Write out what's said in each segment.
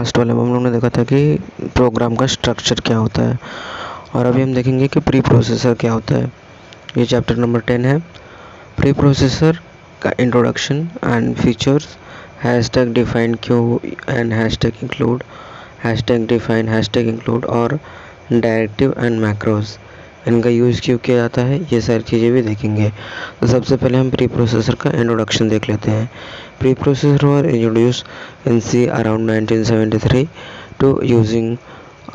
Last वाले में हम लोगों ने देखा था कि प्रोग्राम का स्ट्रक्चर क्या होता है, और अभी हम देखेंगे कि प्री प्रोसेसर क्या होता है। ये चैप्टर नंबर 10 है। प्री प्रोसेसर का introduction and features, hashtag define Q and hashtag include, hashtag define hashtag include और डायरेक्टिव एंड मैक्रोज, इनका यूज़ क्यों किया जाता है, ये सारी चीज़ें भी देखेंगे। तो सबसे पहले हम प्री प्रोसेसर का इंट्रोडक्शन देख लेते हैं। Preprocessor were introduce in C around 1973 to using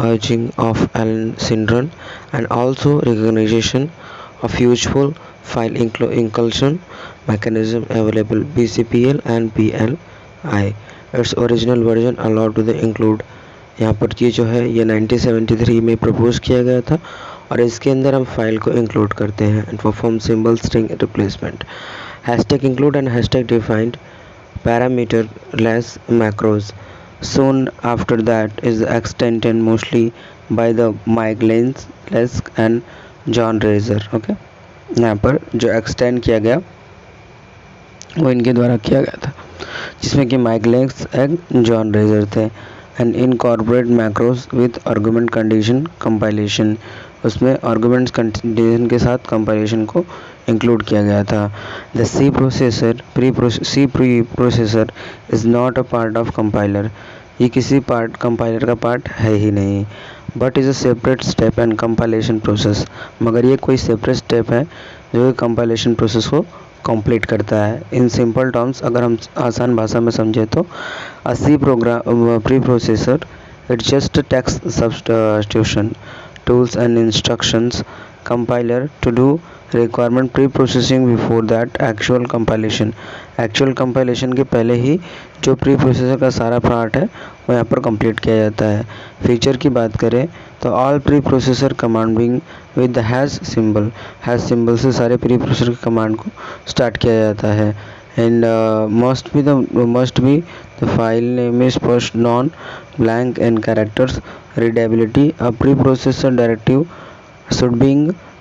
urging of Allen syndrome and also recognition of useful file inclusion mechanism available BCPL and PLI. Its original version allowed to the include, यहाँ पर ये जो है ये 1973 में propose किया गया था और इसके अंदर हम फाइल को इंक्लूड करते हैं and perform symbol string replacement. Hashtag include and hashtag defined parameterless macros. Soon after that is extended mostly by the Mike Lesk and John Razer. Okay, यहाँ पर जो एक्सटेंड किया गया वो इनके द्वारा किया गया था, जिसमें कि माइक लेंस एंड जॉन रेजर थे। And incorporate macros with argument condition compilation, उसमें आर्गुमेंट्स कंडीशन के साथ कंपाइलेशन को इंक्लूड किया गया था। The C processor is not a part of compiler, ये किसी पार्ट कंपाइलर का पार्ट है ही नहीं, but is a separate step and compilation process, मगर ये कोई सेपरेट स्टेप है जो कंपाइलेशन प्रोसेस को कंप्लीट करता है। इन सिंपल टर्म्स अगर हम आसान भाषा में समझे तो C program preprocessor it's just text substitution tools and instructions compiler to do requirement pre-processing before that actual compilation के पहले ही जो प्री प्रोसेसर का सारा पार्ट है वो यहाँ पर कंप्लीट किया जाता है। फीचर की बात करें तो all pre processor commanding with the hash symbol से सारे प्री प्रोसेसर के कमांड को स्टार्ट किया जाता है। And must be the file name is first non blank and characters readability, a preprocessor directive should be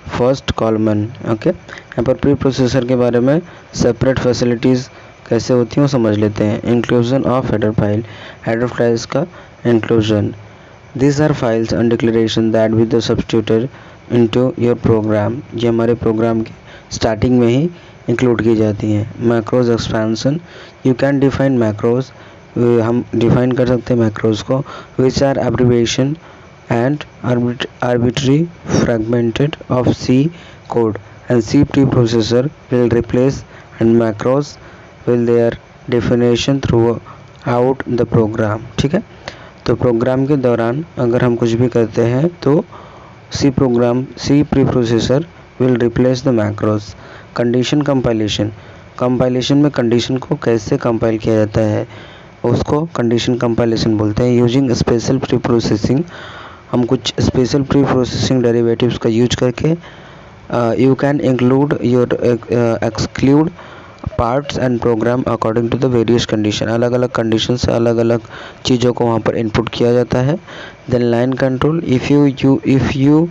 first कॉलमन। Okay, यहाँ पर pre processor के बारे में सेपरेट फैसिलिटीज़ कैसे होती हैं वो समझ लेते हैं। इंक्लूजन ऑफ हेडर फाइल्स का inclusion, this are files and declaration that with the substituted into your program, ये हमारे प्रोग्राम की स्टार्टिंग में ही इंक्लूड की जाती हैं। Macros expansion, you can define macros, हम डिफाइन कर सकते हैं मैक्रोज को, which are abbreviation and arbitrary fragmented of C code, and C preprocessor will replace and macros will their definition throughout the program। ठीक है, तो प्रोग्राम के दौरान अगर हम कुछ भी करते हैं तो C preprocessor will replace the macros। Condition compilation में कंडीशन को कैसे कंपाइल किया जाता है उसको कंडीशन कंपाइलेशन बोलते हैं। यूजिंग स्पेशल प्री प्रोसेसिंग, हम कुछ स्पेशल प्री प्रोसेसिंग डेरिवेटिव्स का यूज करके you can include your exclude parts and program according to the various condition, अलग अलग कंडीशन से अलग अलग चीज़ों को वहाँ पर इनपुट किया जाता है। Then line control, if you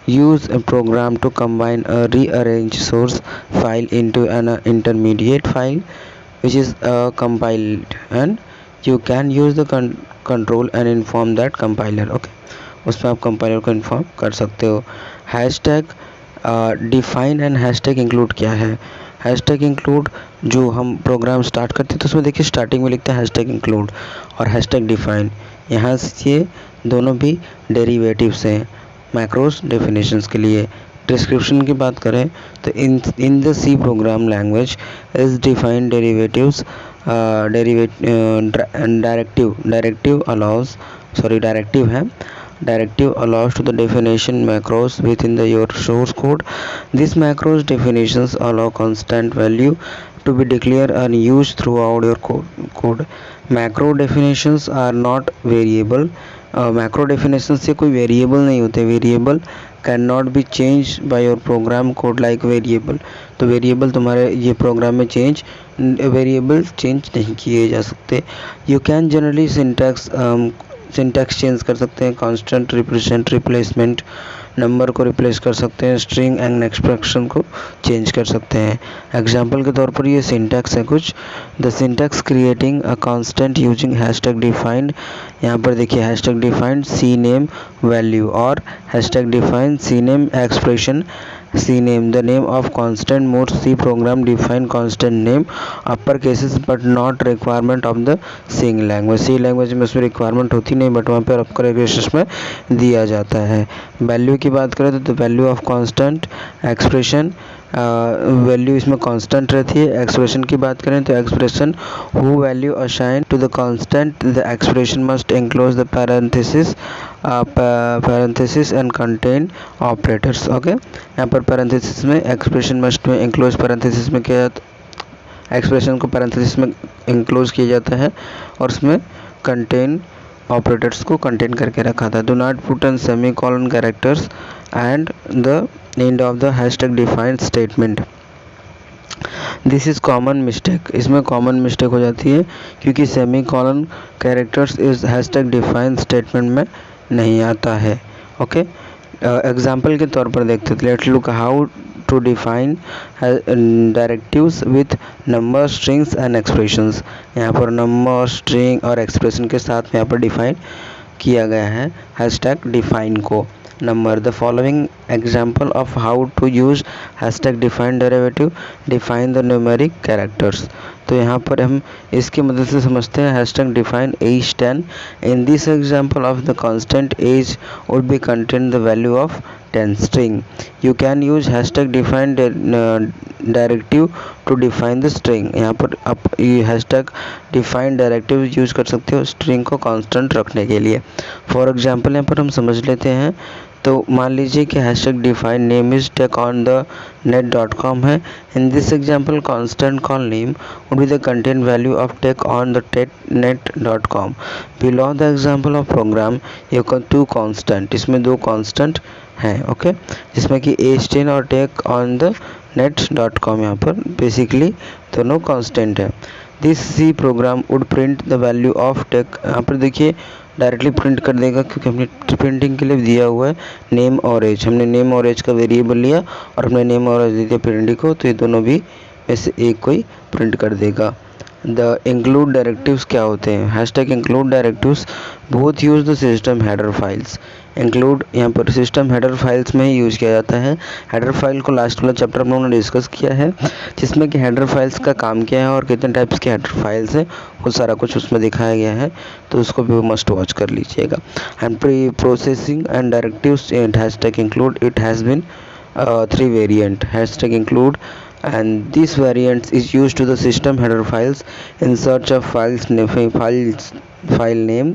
use a program to combine a rearrange source file into an intermediate file which is compiled, and you can use the control and inform that compiler। okay, उसमें आप compiler को inform कर सकते हो। Hashtag define and hashtag include क्या है? Hashtag include जो हम प्रोग्राम स्टार्ट करते हैं तो उसमें देखिए स्टार्टिंग में लिखते हैं हैशटैग इंक्लूड और हैशटैग डिफाइन, यहाँ से ये दोनों भी डेरिवेटिव्स हैं मैक्रोस डेफिनेशंस के लिए। डिस्क्रिप्शन की बात करें तो in the C program language is define derivatives directive allows to the definition macros within your source code. These macros definitions allow constant value to be declared and used throughout your code. Macro definitions are not variable. Macro definition से कोई variable नहीं होते, variable can not be change by your program code like variable, तो variable तुम्हारे ये programme में variable change नहीं किए जा सकते। You can generally syntax change कर सकते हैं, कांस्टेंट रिप्रेजेंट रिप्लेसमेंट नंबर को रिप्लेस कर सकते हैं, स्ट्रिंग एंड एक्सप्रेशन को चेंज कर सकते हैं। एग्जाम्पल के तौर पर ये सिंटैक्स है कुछ। The syntax creating a constant using hashtag defined, यहाँ पर देखिए hashtag defined C name value और hashtag defined C name expression C name the name of constant mode C program define constant name upper cases but not requirement of the sing language. C language में उसमें requirement होती नहीं, but वहाँ पर अपर cases में दिया जाता है। वैल्यू की बात करें तो value of constant expression, value इसमें कांस्टेंट रहती है। एक्सप्रेशन की बात करें तो expression who value assign to the constant the expression must enclose the parenthesis and contain operators. Okay, यहाँ पर पैरेंथेसिस में एक्सप्रेशन मस्ट में इंक्लोज पैरेंथेसिस में क्या, एक्सप्रेशन को पैरेंथेसिस में इंक्लोज किया जाता है और उसमें कंटेन ऑपरेटर्स को कंटेन करके रखा था। Do not put an semicolon characters and the end of the hashtag defined statement. This is common mistake, इसमें कॉमन मिस्टेक हो जाती है क्योंकि सेमी कॉलन कैरेक्टर्स इस हैशटैग डिफाइंड स्टेटमेंट में नहीं आता है। ओके, एग्जाम्पल के तौर पर देखते हैं। Let's look how to define directives with number, strings and expressions. यहाँ पर नंबर, स्ट्रिंग और एक्सप्रेशन के साथ में यहाँ पर डिफाइन किया गया है हैशटैग डिफाइन को। Number, the following example of how to use hashtag define derivative define the numeric characters. तो यहाँ पर हम इसकी मदद से समझते हैं hashtag define as 10। In this example of the constant as would be contain the value of 10 string. You can use hashtag define directive to define the string. यहाँ पर आप ये हैशटैग डिफाइन डायरेक्टिव यूज कर सकते हो string को constant रखने के लिए। फॉर एग्जांपल यहाँ पर हम समझ लेते हैं। तो मान लीजिए कि hashtag define name is tech on the net.com है। In this example constant call name would be the content value of tech on the net.com। Below the example of program ये टू कांस्टेंट, इसमें दो constant हैं। Okay, जिसमें कि as 10 और take on the net.com यहाँ पर बेसिकली दोनों कांस्टेंट है। This C program would print the value of tech, यहाँ पर देखिए डायरेक्टली प्रिंट कर देगा क्योंकि हमने प्रिंटिंग के लिए दिया हुआ है नेम और एज। हमने नेम और एज का वेरिएबल लिया और हमने नेम और एज दे दिया प्रिंटिंग को, तो ये दोनों भी ऐसे एक को ही प्रिंट कर देगा। द इंक्लूड डायरेक्टिव्स क्या होते हैं? Hashtag include directives both use the system header files. Include यहाँ पर सिस्टम हेडर फाइल्स में ही यूज़ किया जाता है। हेडर फाइल को लास्ट वाला चैप्टर में उन्होंने डिस्कस किया है, जिसमें कि हेडर फाइल्स का काम क्या है और कितने टाइप्स के हेडर फाइल्स हैं वो सारा कुछ उसमें दिखाया गया है, तो उसको भी मस्ट वॉच कर लीजिएगा। And pre processing and directives in hashtag include, it has been 3 variant hashtag include, and this variant is used to the system header files in search of file name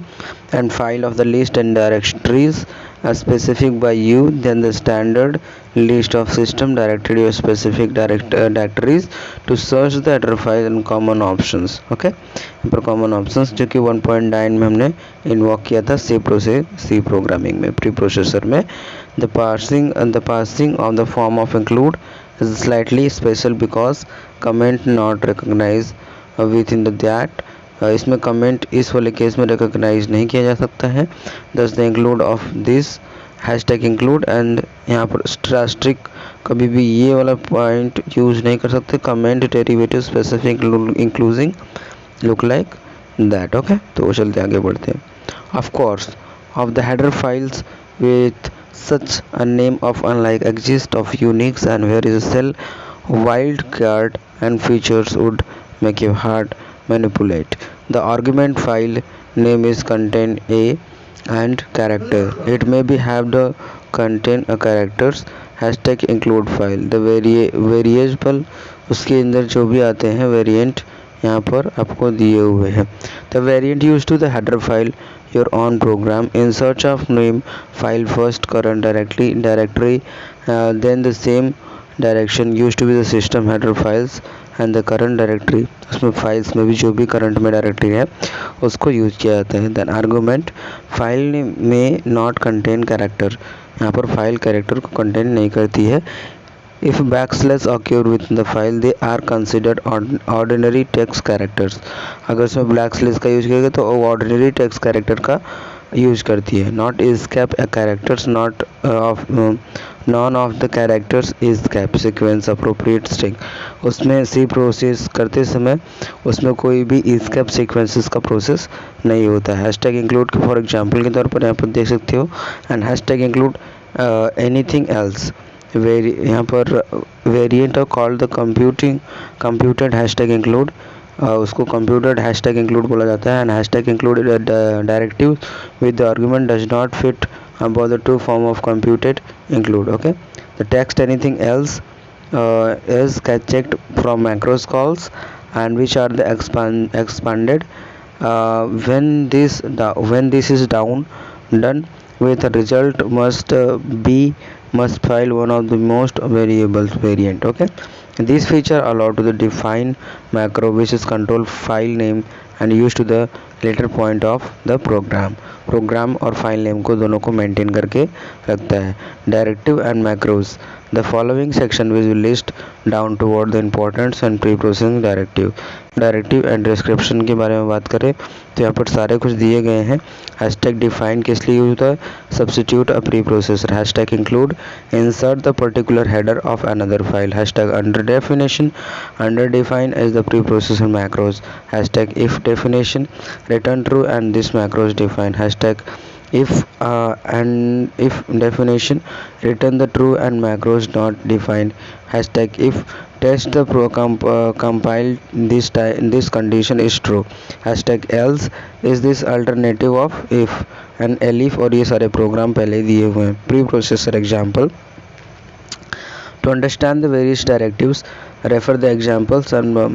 and file of the list and directories as specific by you, then the standard list of system directory or specific directories to search the header file and common options। Okay, यहाँ पर common options जो कि 1.9 में हमने invoke किया था सी programming में pre processor में। the passing of the form of include is slightly special because comment not recognized within the that। इसमें कमेंट इस वाले केस में रिकॉग्नाइज नहीं किया जा सकता है। दस the include of this hashtag include, and यहाँ पर स्ट्रिक कभी भी ये वाला पॉइंट यूज नहीं कर सकते। Comment derivative specific including look like that. Okay, तो चलते आगे बढ़ते हैं। Of course of the header files with such a name of unlike exist of Unix and where is a cell wildcard and features would make it hard manipulate. The argument file name is contain a and character. It may be have the contain a characters hashtag include file. The variable उसके अंदर जो भी आते हैं variant यहाँ पर आपको दिए हुए हैं। The variant used to the header file your own program in search of name file first current directory then the same direction used to be the system header files and the current directory। उसमें files में भी जो भी current में directory है उसको use किया जाता है। देन आर्गूमेंट फाइल में नॉट कंटेन कैरेक्टर, यहाँ पर फाइल कैरेक्टर को कंटेन नहीं करती है। If backslash occur within the file, they are considered ordinary text characters. अगर उसमें बैकस्लैश का यूज करेगा तो वो ऑर्डिनरी टेक्स्ट कैरेक्टर का यूज करती है. Not is cap characters not of none of the characters is cap sequence appropriate string. उसमें सी प्रोसेस करते समय उसमें कोई भी इज कैप सीक्वेंसेस का प्रोसेस नहीं होता है. हैशटैग इंक्लूड फॉर एग्जांपल के तौर पर यहाँ पर देख सकते हो. And hashtag include anything else. यहाँ पर variant of called the computed hashtag include. उसको कंप्यूटेड हैशटैग इंक्लूड बोला जाता है. And hashtag include directive with the argument does not fit about the two form of computed include. Okay, the text anything else is checked from macros calls and which are the expanded when this is done with the result must file one of the most variables variant. Okay, this feature allow to the define macro which is control file name and used to the later point of the program और file name को दोनों को maintain करके रखता है. Directive and macros. The following section will list down toward the importants and preprocessing directive and description के बारे में बात करें तो यहाँ पर सारे कुछ दिए गए हैं. हैशटैग डिफाइन किस लिए यूज होता है? Substitute a preprocessor. Hashtag include insert the particular header of another file. Hashtag under definition under define as the preprocessor macros. Hashtag if definition return true and this macro is defined. Hashtag if and if definition return the true and macro is not defined. Hashtag if test the compiled this condition is true. Hashtag else is this alternative of if and elif. और ये सारे programme पहले दिए हुए हैं. Pre processor example. To understand the various directives, refer the examples and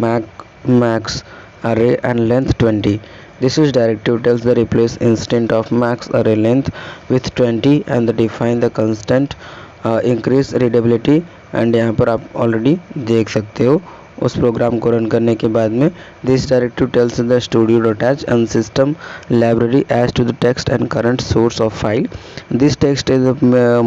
max array and length 20. This is directive tells the replace instant of max array length with 20 and the define the constant increase readability. And यहाँ पर आप already देख सकते हो उस programme को run करने के बाद में. This directive tells the studio dot h and system library as to the text and current source of file. This text is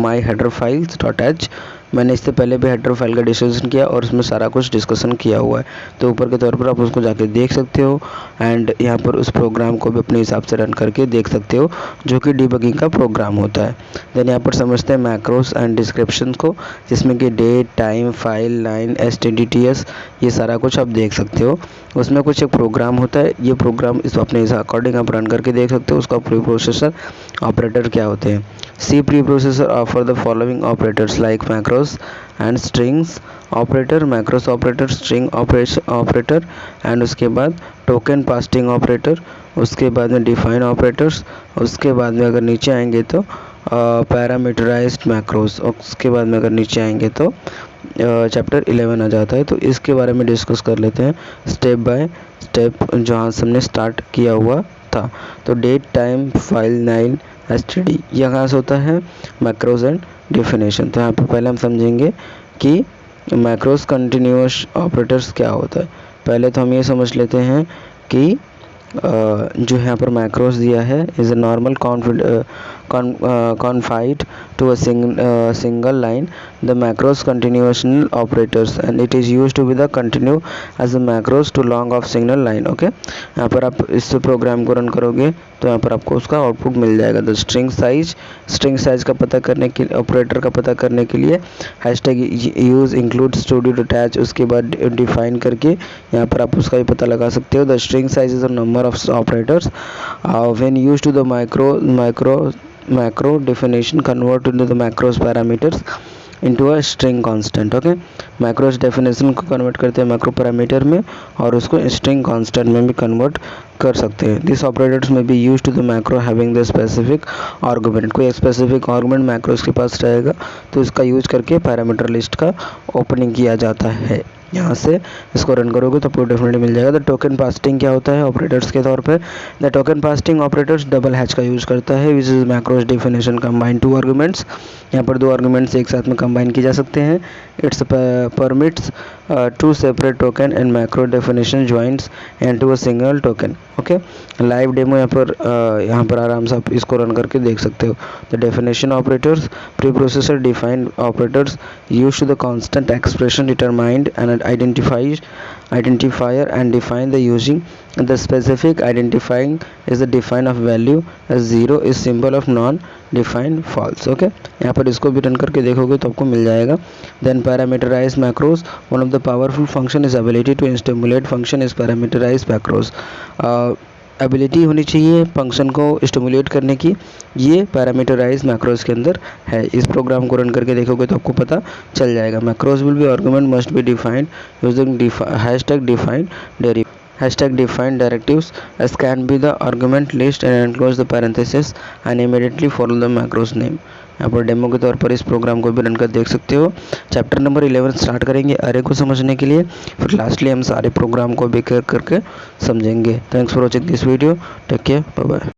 my header files dot h. मैंने इससे पहले भी हेडर फाइल का डिस्कशन किया और उसमें सारा कुछ डिस्कशन किया हुआ है, तो ऊपर के तौर पर आप उसको जाके देख सकते हो. एंड यहाँ पर उस प्रोग्राम को भी अपने हिसाब से रन करके देख सकते हो जो कि डिबगिंग का प्रोग्राम होता है. देन यहाँ पर समझते हैं मैक्रोस एंड डिस्क्रिप्शन को, जिसमें कि date, time, file, line, STDTS ये सारा कुछ आप देख सकते हो. उसमें कुछ एक प्रोग्राम होता है. ये प्रोग्राम इस अपने अकॉर्डिंग आप रन करके देख सकते हो. उसका प्री प्रोसेसर ऑपरेटर क्या होते हैं. C preprocessor offer the following operators like macros and strings operator, macros operator, string operator and उसके बाद token passing operator, उसके बाद में define operators, उसके बाद में अगर नीचे आएंगे तो parameterized macros, उसके बाद में अगर नीचे आएंगे तो चैप्टर 11 आ जाता है. तो इसके बारे में डिस्कस कर लेते हैं स्टेप बाय स्टेप जहाँ से हमने स्टार्ट किया हुआ था. तो date, time, file, line, STD यह कहाँ से होता है? Macros and definition. तो यहाँ पर पहले हम समझेंगे कि मैक्रोज कंटिन्यूअस ऑपरेटर्स क्या होता है. पहले तो हम ये समझ लेते हैं कि जो यहाँ पर मैक्रोज दिया है is a normal confined to a single line. The macros continuation operators and it is used to be the continue as a macros to long of signal line. Okay, यहाँ पर आप इस प्रोग्राम को run करोगे तो यहाँ पर आपको उसका आउटपुट मिल जाएगा. द स्ट्रिंग साइज का पता करने के ऑपरेटर का पता करने के लिए hashtag use include studio attach, उसके बाद डिफाइन करके यहाँ पर आप उसका भी पता लगा सकते हो. The string size is the number of operators when used to the macro definition convert into the macros parameters into a string constant. Okay, macros definition को कन्वर्ट करते हैं मैक्रो पैरामीटर में और उसको स्ट्रिंग कांस्टेंट में भी convert कर सकते हैं. This operators may be use to the macro having the specific argument. कोई स्पेसिफिक आर्गुमेंट मैक्रोस के पास रहेगा तो इसका यूज करके पैरामीटर लिस्ट का ओपनिंग किया जाता है. यहाँ से इसको रन करोगे तो आपको डेफिनेटली मिल जाएगा. द टोकन पास्टिंग क्या होता है ऑपरेटर्स के तौर पे? The token pasting operators double hash का यूज़ करता है which is macros definition combine two arguments. यहाँ पर दो आर्गुमेंट्स एक साथ में कंबाइन किए जा सकते हैं. It's permits two separate token and macro definition joins into a single token. Okay, live demo यहाँ पर आराम से आप इसको रन करके देख सकते हो. The definition operators, preprocessor defined operators use to the constant expression determined and identifier and define the using the specific identifying is the define of value as 0 is symbol of non defined false. Okay, यहाँ पर इसको भी run करके देखोगे तो आपको मिल जाएगा. Then parameterize macros, one of the powerful function is ability to stimulate function is parameterize macros. Ability होनी चाहिए फंक्शन को स्टिमुलेट करने की, ये पैरामीटराइज मैक्रोज के अंदर है. इस प्रोग्राम को रन करके देखोगे तो आपको पता चल जाएगा. Macros will be argument must be defined using hashtag defined directives as can be the argument list and enclose the parenthesis and immediately follow the macros name. यहाँ पर डेमो के तौर पर इस प्रोग्राम को भी रन कर देख सकते हो. चैप्टर नंबर 11 स्टार्ट करेंगे अरे को समझने के लिए, फिर लास्टली हम सारे प्रोग्राम को भी करके समझेंगे. Thanks for watching this video. Take care, bye bye.